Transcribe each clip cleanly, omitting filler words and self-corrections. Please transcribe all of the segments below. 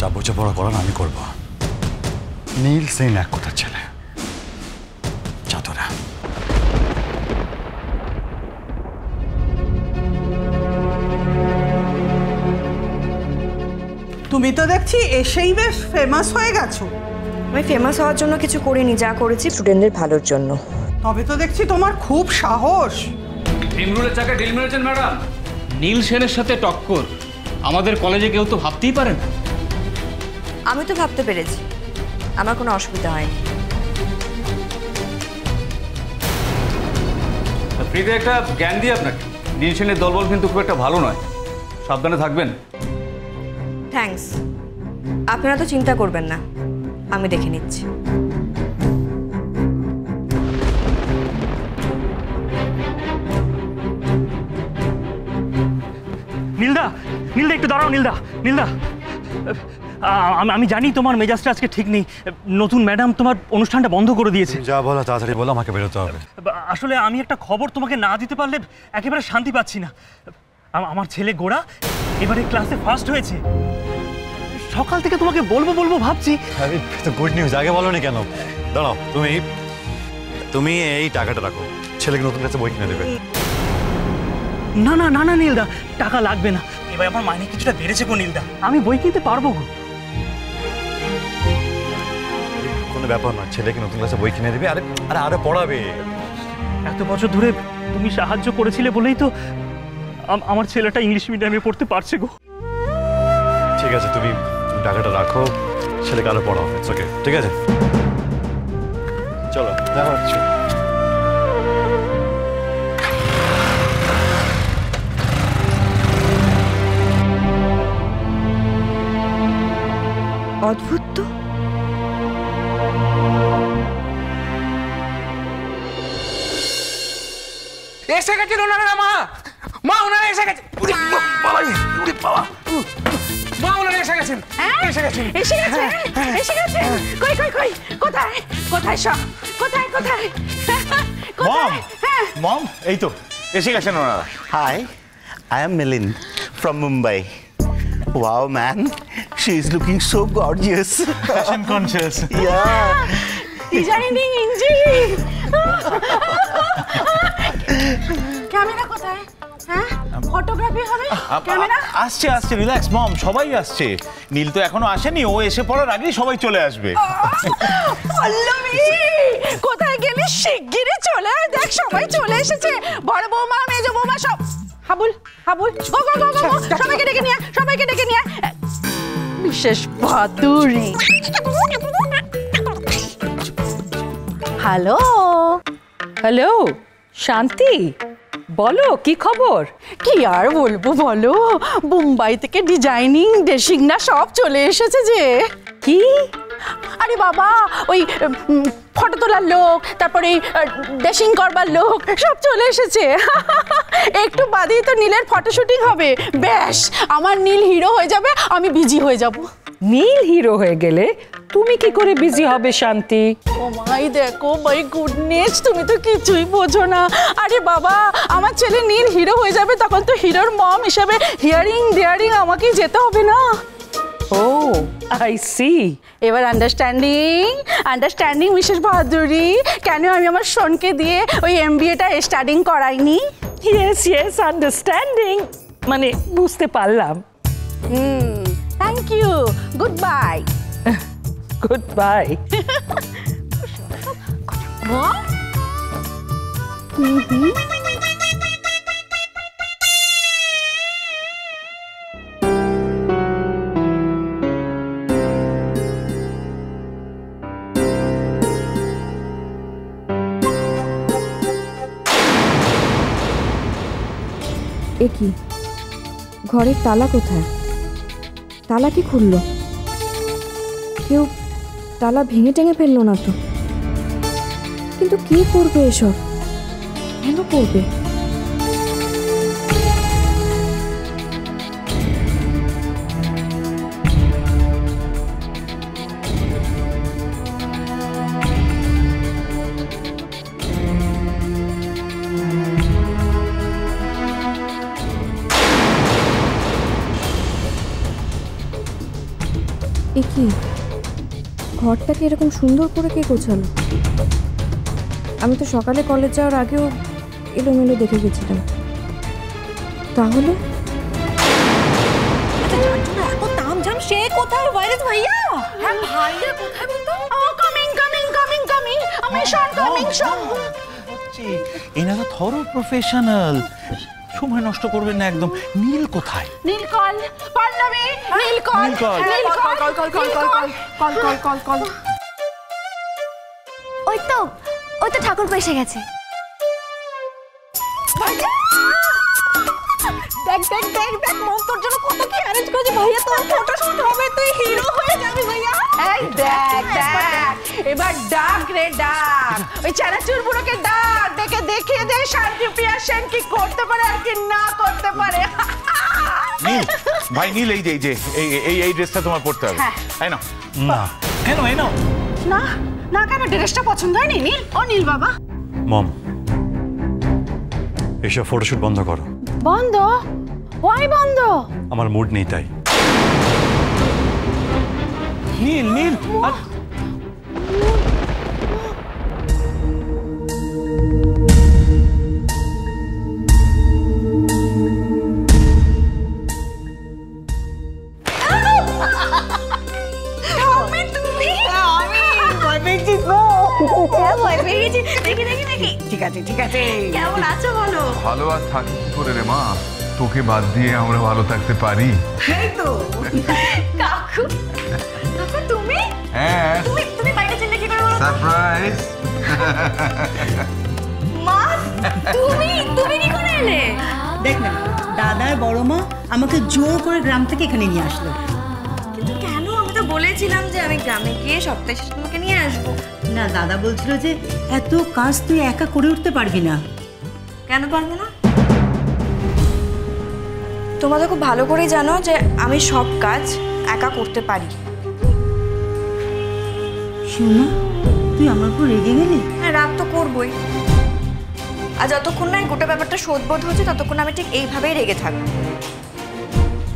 যা বুঝে পড়া করান আমি করব। নীল সেন এক কথা ছেলে, যা তোরা। তুমি তো দেখছি এসেই বেশ ফেমাস হয়ে গেছো। আমি ফেমাস হওয়ার জন্য কিছু করিনি, যা করেছি স্টুডেন্টদের ভালোর জন্য। তবে তো দেখছি তোমার খুব সাহস। ডিমরুলের চাকা ডিল মেরেছেন ম্যাডাম। নীল সেনের সাথে টক্কর আমাদের কলেজে কেউ তো ভাবতেই পারে না। আমি তো ভাবতে পেরেছি, আমার কোনো অসুবিধা হয়নি। ফ্রিতে একটা জ্ঞান দিই আপনাকে, নীল সেনের দলবল কিন্তু খুব একটা ভালো নয়, সাবধানে থাকবেন। থ্যাঙ্কস, আপনারা তো চিন্তা করবেন না, আমি দেখে নিচ্ছি। নীলদা, নীলদা একটু দাঁড়াও। নীলদা, নীলদা, আমি জানি তোমার মেজাজটা আজকে ঠিক নেই। নতুন ম্যাডাম তোমার অনুষ্ঠানটা বন্ধ করে দিয়েছে। যা বলো তাড়াতাড়ি বলো, আমাকে বেরোতে হবে। আসলে আমি একটা খবর তোমাকে না দিতে পারলে একেবারে শান্তি পাচ্ছি না। আমার ছেলে গোড়া এবারে ক্লাসে ফার্স্ট হয়েছে। সকাল থেকে তোমাকে বলবো বলবো ভাবছি। তো গুড নিউজ, আগে বলো না কেন? দাঁড়াও, তুমি এই টাকাটা রাখো, ছেলেকে নতুন কাছে বই কিনে দেবে। না না না না নীলদা, টাকা লাগবে না। এবার আমার মাইনে কিছুটা বেড়েছে গো নীলদা, আমি বই কিনতে পারবো গো। কোনো ব্যাপার না, ছেলেকে নতুন ক্লাসে বই কিনে দেবে, আরে পড়াবে। এত বছর ধরে তুমি সাহায্য করেছিলে বলেই তো আমার ছেলেটা ইংলিশ মিডিয়ামে পড়তে পারছে গো। ঠিক আছে, তুমি টাকাটা রাখো, ছেলেকে আরো পড়াও। ওকে, ঠিক আছে, চলো দেখা হচ্ছে। অদ্ভুত তো। এসে গেছেন ওনারা। মা ওনারা এসে গেছেন। মা ওনারা এসে গেছেন। এসে গেছেন। এসে গেছে, এসে গেছে। কই কই কই, কোথায় কোথায় সব, কোথায় কোথায়? মম, মম, এই তো এসে গেছেন ওনারা। Hi, I am Milind from Mumbai. Wow, man, she is looking so gorgeous. Fashion conscious. Yeah. Designing engineering. Camera কোথায়? হ্যাঁ, ফটোগ্রাফি হবে ক্যামেরা। আসছে আসছে, রিল্যাক্স মম, সবাই আসছে। নীল তো এখনো আসেনি, ও এসে পড়ার আগেই সবাই চলে আসবে। পল্লবী, কোথায় গেলি? শিগগিরই চলে আয়, দেখ সবাই চলে এসেছে। বড় বৌমা, মেজ বৌমা সব। হাবুল হাবুল, গো গো গো গো, সবাইকে ডেকে নিয়ে, সবাইকে ডেকে নিয়ে। বিশেষ বাদুড়ি। হ্যালো হ্যালো, শান্তি বলো, কি খবর? কি আর বলবো বলো, মুম্বাই থেকে ডিজাইনিং ড্রেসিং না সব চলে এসেছে যে। কি? আরে বাবা, ওই ফটো তোলার লোক, তারপরে ড্রেসিং করবার লোক সব চলে এসেছে। একটু বাদেই তো নীলের ফটো শুটিং হবে। ব্যাস, আমার নীল হিরো হয়ে যাবে, আমি বিজি হয়ে যাব। নীল হিরো হয়ে গেলে তুমি কি করে বিজি হবে শান্তি? ও মাই দেখো, মাই গুডনেস, তুমি তো কিছুই বোঝো না। আরে বাবা, আমার ছেলে নীল হিরো হয়ে যাবে, তখন তো হিরোর মম হিসাবে হিয়ারিং দেয়ারিং আমাকেই যেতে হবে না। Oh I see. এবার আন্ডারস্ট্যান্ডিং আন্ডারস্ট্যান্ডিং মিসেস বাহাদুরি, কেন আমি আমার সনকে দিয়ে ওই এমবিএটা স্টাডিং করাইনি? ইয়েস ইয়েস, আন্ডারস্ট্যান্ডিং, মানে বুঝতে পারলাম। Thank you, good bye. Good bye. এ কি, ঘরের তালা কোথায়? তালা কি খুললো? কেউ তালা ভেঙে টেঙে ফেললো না তো? কিন্তু কি করবে এসব? কেন করবে? এ কি ঘরটাকে এরকম সুন্দর করে কে গোছালো? আমি তো সকালে কলেজ যাওয়ার আগেও এলোমেলো দেখে গেছিলাম। তাহলে সে কোথায় ভাইরাস ভাইয়া? হ্যাঁ ভাইয়া কোথায় বলতো? কামিং কামিং কামিং কামিং আমি শন কামিং শন। এনারা থরো প্রফেশনাল, সময় নষ্ট করবেন না একদম। নীল কোথায়? নীলকল পল্লবী নীলকল নীলকল কল কল কল কল কল কল কল কল। ওই তো ঠাকুর এসে গেছে। দেখ দেখ দেখ দেখ মন তোর জন্য কত কি অ্যারেঞ্জ করেছে ভাইয়া। তোর ফটোশুট হবে, তুই হিরো হয়ে যাবি ভাইয়া। এই দেখ দেখ এবার ডাক রে ডাক, ওই চানাচুর বুড়োকে ডাক, দেখে দেখিয়ে দে শান্তি প্রিয়া সেন কি করতে পারে আর কি না করতে পারে। নীল ভাই, নীল এই যে এই ড্রেসটা তোমার পরতে হবে। তাই না? না। কেন এনো? না না কেন ড্রেসটা পছন্দ হয়নি নীল? ও নীল বাবা মম, এসব ফটোশুট বন্ধ করো। বন্ধ? ওয়াই বন্ধ? আমার মুড নেই তাই। নীল নীল ঠিক আছে ঠিক আছে। কেমন আছো বলো? ভালো আর থাকি কি করে রে মা, তোকে বাদ দিয়ে আমরা ভালো থাকতে পারি? এই তো কাকু কাকু তুমি হ্যাঁ, তুমি বাইরে চলে কি করে বলো? সারপ্রাইজ। মা তুমি কি করে এলে? দেখ না, দাদার বড় মা আমাকে জোর করে গ্রাম থেকে এখানে নিয়ে আসলো। কিন্তু কেন? আমি তো বলেছিলাম যে আমি গ্রামে গিয়ে সপ্তাহে শেষে তোমাকে নিয়ে আসবো। না, দাদা বলছিল যে এত কাজ তুই একা করে উঠতে পারবি না। কেন পারবো না? তোমরা তো খুব ভালো করেই জানো যে আমি সব কাজ একা করতে পারি। শোনা, তুই আমার উপর রেগে গেলি? হ্যাঁ, রাগ তো করবই। আর যতক্ষণ না গোটা ব্যাপারটা শোধবোধ হচ্ছে ততক্ষণ আমি ঠিক এইভাবেই রেগে থাকবো।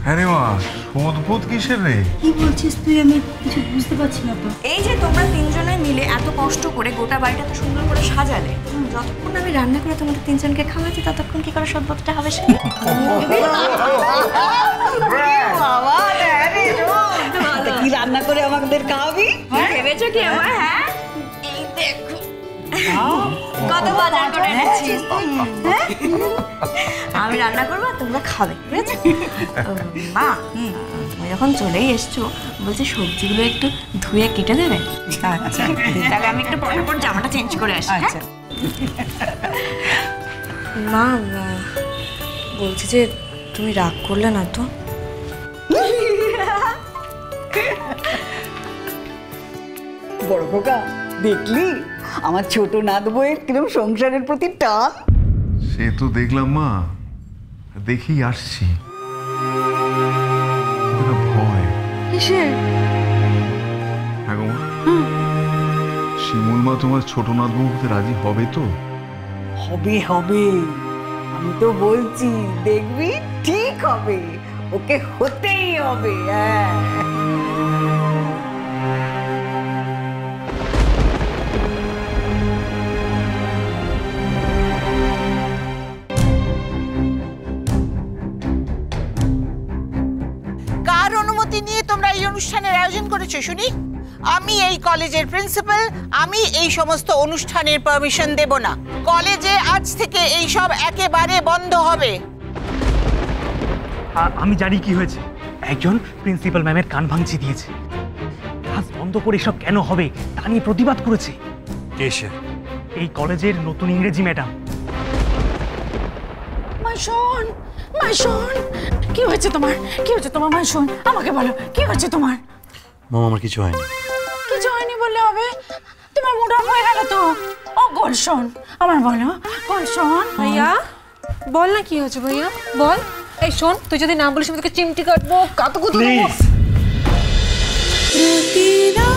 হ্যাঁ রে মা, শোধবোধ কিসের রে? কি বলছিস তুই? আমি কিছু বুঝতে পারছি না তো। এই যে তোমরা তিনজনে মিলে এত কষ্ট করে গোটা বাড়িটা এত সুন্দর করে সাজালে, যতক্ষণ আমি রান্না করে তোমাদের তিনজনকে খাওয়াচ্ছি ততক্ষণ কি করে শোধবোধটা হবে সে? কি রান্না করে আমাদের খাওয়াবি? ভেবেছো কি আমার? হ্যাঁ, এই দেখো কত বাজার করে এনেছি। আমি রান্না করবো তোমরা খাবে, ঠিক আছে? মা, তুমি যখন চলেই এসছো বলছি সবজিগুলো একটু ধুয়ে কেটে দেবে। আচ্ছা, তাহলে আমি একটু পরে পর জামাটা চেঞ্জ করে আসি। আচ্ছা মা, বলছি যে তুমি রাগ করলে না তো? বড় খোকা, দেখলি আমার ছোট নাত বইয়ের কিরম সংসারের প্রতি টান? সে তো দেখলাম মা, দেখেই আসছি। ভয় কিসের? হ্যাঁ গো মা, শিমুল মা তোমার ছোট নাতবু হতে রাজি হবে তো? হবে হবে, আমি তো বলছি, দেখবি ঠিক হবে, ওকে হতেই হবে। হ্যাঁ, কার অনুমতি নিয়ে তোমরা এই অনুষ্ঠানের আয়োজন করেছো শুনি? আমি এই কলেজের প্রিন্সিপাল, আমি এই সমস্ত অনুষ্ঠানের পারমিশন দেব না। কলেজে আজ থেকে এই সব একেবারে বন্ধ হবে। আমি জানি কি হয়েছে। একজন প্রিন্সিপাল ম্যামের কান ভাঙচি দিয়েছে। ক্লাস বন্ধ করে এসব কেন হবে তা নিয়ে প্রতিবাদ করেছে। কে সে? এই কলেজের নতুন ইংরেজি ম্যাডাম। মাইশন মাইশন, কি হয়েছে তোমার? কি হয়েছে তোমার মাইশন? আমাকে বলো কি হয়েছে তোমার? মম, আমার কিছু হয়নি। কিছু হয়নি বললে হবে? তোমার মুড অফ হয়ে গেল তো। ও গোলশন, আমার বলো গোলশন। ভাইয়া বল না কি হয়েছে ভাইয়া, বল। এই শোন, তুই যদি না বলিস আমি তোকে চিমটি কাটবো, কাতুকুতু দেবো। প্লিজ।